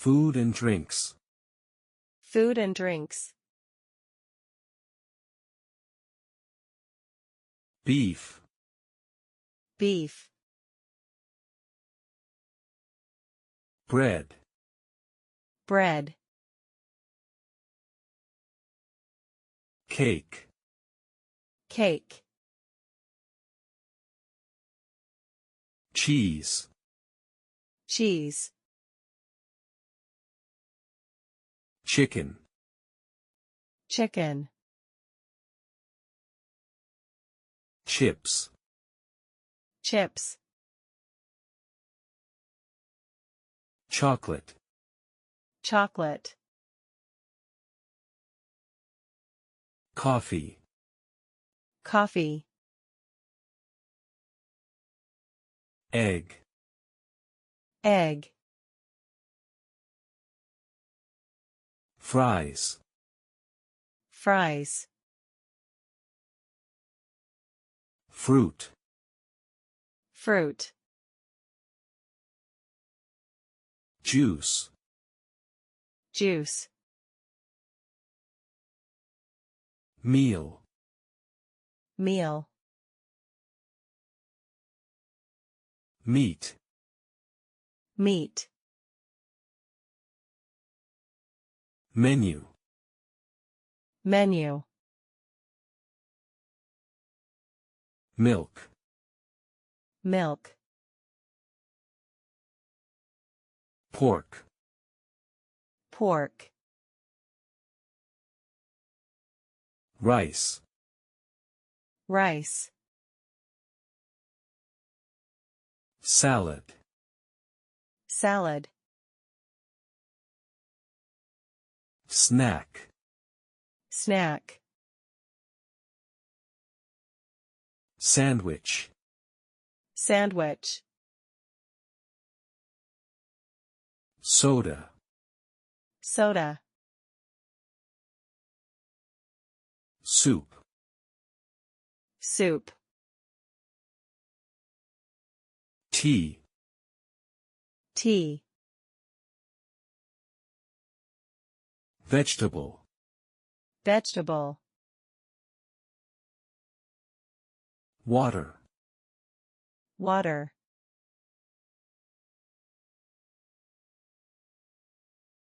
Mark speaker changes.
Speaker 1: Food and drinks.
Speaker 2: Food and drinks.
Speaker 1: Beef.
Speaker 2: Beef.
Speaker 1: Bread.
Speaker 2: Bread.
Speaker 1: Cake.
Speaker 2: Cake.
Speaker 1: Cheese.
Speaker 2: Cheese.
Speaker 1: Chicken.
Speaker 2: Chicken.
Speaker 1: Chips.
Speaker 2: Chips.
Speaker 1: Chocolate.
Speaker 2: Chocolate.
Speaker 1: Coffee.
Speaker 2: Coffee.
Speaker 1: Egg.
Speaker 2: Egg.
Speaker 1: Fries.
Speaker 2: Fries.
Speaker 1: Fruit.
Speaker 2: Fruit.
Speaker 1: Juice.
Speaker 2: Juice.
Speaker 1: Meal.
Speaker 2: Meal.
Speaker 1: Meat.
Speaker 2: Meat.
Speaker 1: Menu.
Speaker 2: Menu.
Speaker 1: Milk.
Speaker 2: Milk.
Speaker 1: Pork.
Speaker 2: Pork.
Speaker 1: Rice.
Speaker 2: Rice.
Speaker 1: Salad.
Speaker 2: Salad.
Speaker 1: Snack.
Speaker 2: Snack.
Speaker 1: Sandwich.
Speaker 2: Sandwich.
Speaker 1: Soda.
Speaker 2: Soda.
Speaker 1: Soup.
Speaker 2: Soup.
Speaker 1: Tea.
Speaker 2: Tea.
Speaker 1: Vegetable.
Speaker 2: Vegetable.
Speaker 1: Water.
Speaker 2: Water.